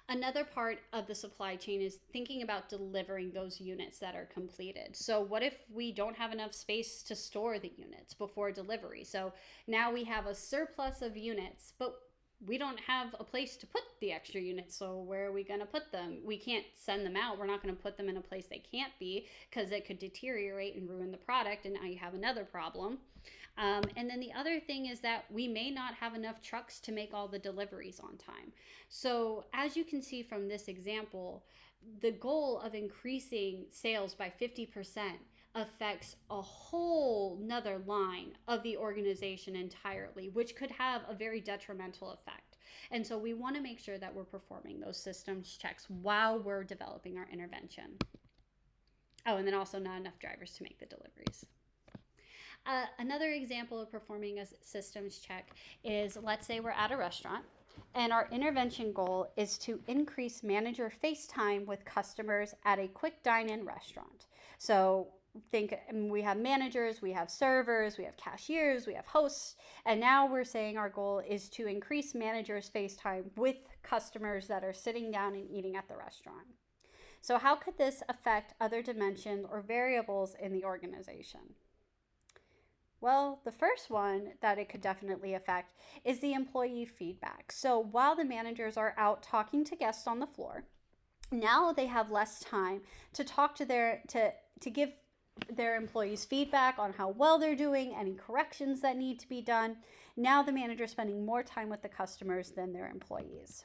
Another part of the supply chain is thinking about delivering those units that are completed. So what if we don't have enough space to store the units before delivery? So now we have a surplus of units, but we don't have a place to put the extra units, so where are we going to put them? We can't send them out. We're not going to put them in a place they can't be, because it could deteriorate and ruin the product, and now you have another problem. And then the other thing is that we may not have enough trucks to make all the deliveries on time. So as you can see from this example, the goal of increasing sales by 50% affects a whole nother line of the organization entirely, which could have a very detrimental effect. And so we want to make sure that we're performing those systems checks while we're developing our intervention. Oh, and then also not enough drivers to make the deliveries. Another example of performing a systems check is, let's say we're at a restaurant and our intervention goal is to increase manager face time with customers at a quick dine-in restaurant. So we have managers, we have servers, we have cashiers, we have hosts, and now we're saying our goal is to increase managers' face time with customers that are sitting down and eating at the restaurant. So how could this affect other dimensions or variables in the organization? Well, the first one that it could definitely affect is the employee feedback. So while the managers are out talking to guests on the floor, now they have less time to talk to to give their employees feedback on how well they're doing, any corrections that need to be done. Now the manager is spending more time with the customers than their employees.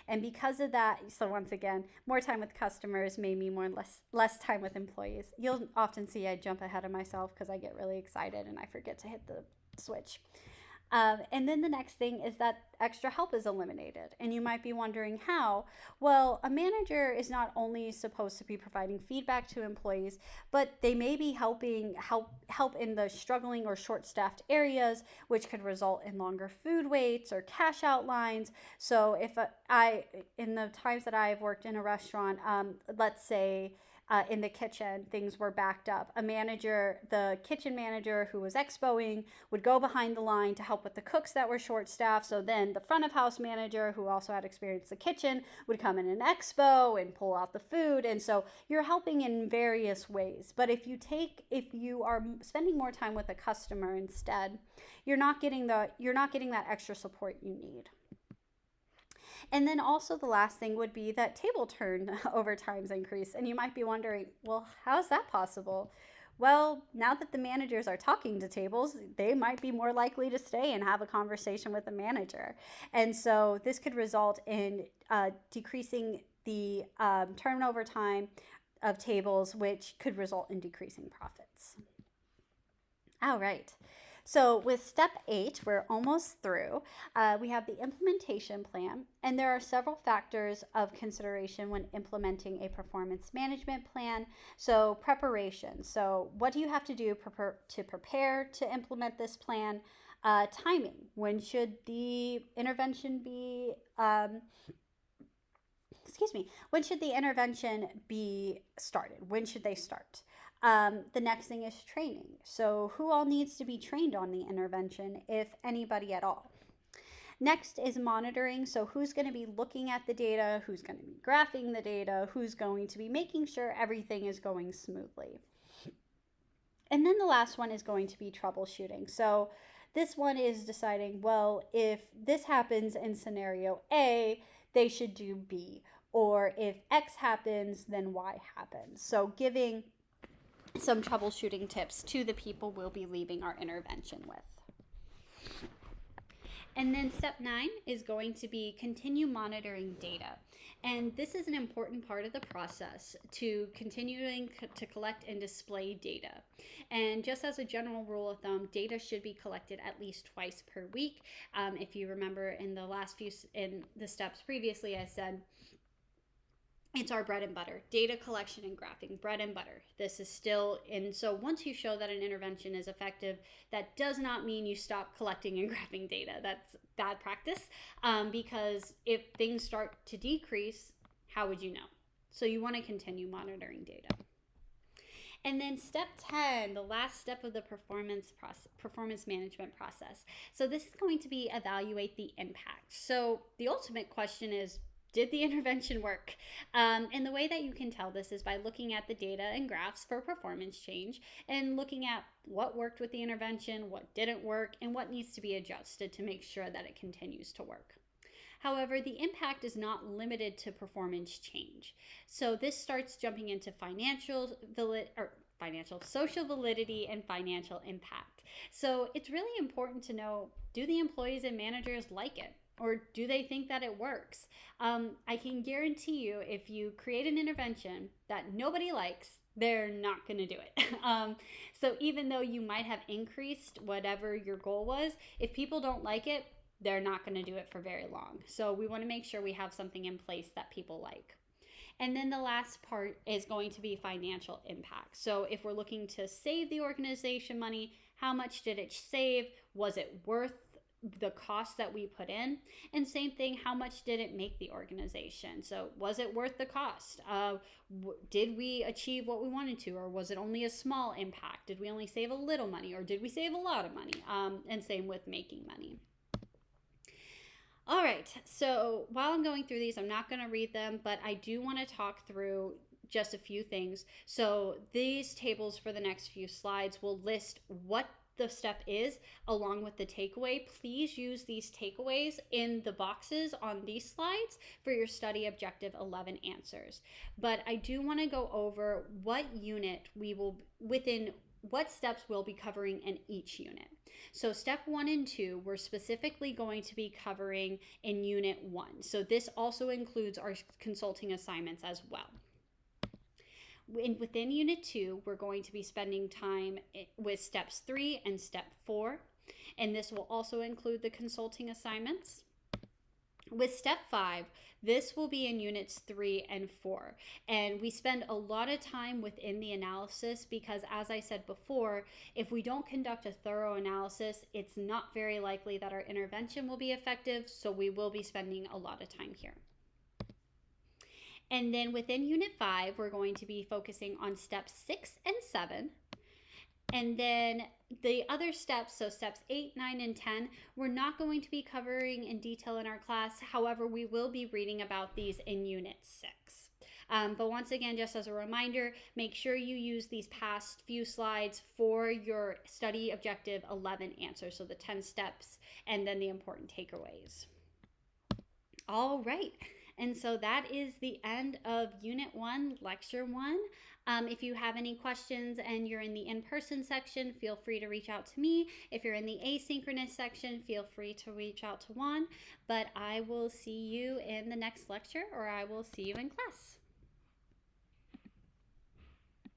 And because of that, so once again, more time with customers may mean less time with employees. You'll often see I jump ahead of myself because I get really excited and I forget to hit the switch. And then the next thing is that extra help is eliminated. And you might be wondering how. Well, a manager is not only supposed to be providing feedback to employees, but they may be help in the struggling or short-staffed areas, which could result in longer food waits or cash out lines. So if in the times that I've worked in a restaurant, let's say in the kitchen, things were backed up. The kitchen manager who was expoing, would go behind the line to help with the cooks that were short staffed. So then the front of house manager, who also had experience in the kitchen, would come in and expo and pull out the food. And so you're helping in various ways. But if you are spending more time with a customer instead, you're not getting that extra support you need. And then also the last thing would be that table turn over time's increase. And you might be wondering, well, how is that possible? Well, now that the managers are talking to tables, they might be more likely to stay and have a conversation with the manager. And so this could result in decreasing the turnover time of tables, which could result in decreasing profits. All right. So with step 8, we're almost through. We have the implementation plan, and there are several factors of consideration when implementing a performance management plan. So preparation. So what do you have to do to prepare to implement this plan? Timing. When should the intervention be when should the intervention be started? When should they start? The next thing is training. So who all needs to be trained on the intervention, if anybody at all? Next is monitoring. So who's going to be looking at the data? Who's going to be graphing the data? Who's going to be making sure everything is going smoothly? And then the last one is going to be troubleshooting. So this one is deciding, well, if this happens in scenario A, they should do B. Or if X happens, then Y happens. So giving some troubleshooting tips to the people we'll be leaving our intervention with. And then step 9 is going to be continue monitoring data. And this is an important part of the process to continuing to collect and display data. And just as a general rule of thumb, data should be collected at least twice per week. If you remember in the steps previously, I said, it's our bread and butter. Data collection and graphing, bread and butter. This is still, and so once you show that an intervention is effective, that does not mean you stop collecting and graphing data. That's bad practice, because if things start to decrease, how would you know? So you want to continue monitoring data. And then step 10, the last step of the performance management process. So this is going to be evaluate the impact. So the ultimate question is, did the intervention work? And the way that you can tell this is by looking at the data and graphs for performance change and looking at what worked with the intervention, what didn't work, and what needs to be adjusted to make sure that it continues to work. However, the impact is not limited to performance change. So this starts jumping into social validity and financial impact. So it's really important to know, do the employees and managers like it? Or do they think that it works? I can guarantee you, if you create an intervention that nobody likes, they're not going to do it. So even though you might have increased whatever your goal was, if people don't like it, they're not going to do it for very long. So we want to make sure we have something in place that people like. And then the last part is going to be financial impact. So if we're looking to save the organization money, how much did it save? Was it worth the cost that we put in? And same thing, how much did it make the organization? So was it worth the cost? Did we achieve what we wanted to, or was it only a small impact? Did we only save a little money, or did we save a lot of money? And same with making money. All right, so while I'm going through these, I'm not going to read them, but I do want to talk through just a few things. So these tables for the next few slides will list what the step is along with the takeaway. Please use these takeaways in the boxes on these slides for your study objective 11 answers. But I do want to go over what what steps we'll be covering in each unit. So step 1 and 2, we're specifically going to be covering in unit 1. So this also includes our consulting assignments as well. Within unit 2, we're going to be spending time with steps 3 and step 4, and this will also include the consulting assignments. With step 5, this will be in units 3 and 4, and we spend a lot of time within the analysis because, as I said before, if we don't conduct a thorough analysis, it's not very likely that our intervention will be effective, so we will be spending a lot of time here. And then within Unit 5, we're going to be focusing on steps 6 and 7. And then the other steps, so steps 8, 9, and 10, we're not going to be covering in detail in our class. However, we will be reading about these in Unit 6. But once again, just as a reminder, make sure you use these past few slides for your study objective 11 answers, so the 10 steps and then the important takeaways. All right. And so that is the end of Unit 1, Lecture 1. If you have any questions and you're in the in-person section, feel free to reach out to me. If you're in the asynchronous section, feel free to reach out to Juan. But I will see you in the next lecture, or I will see you in class.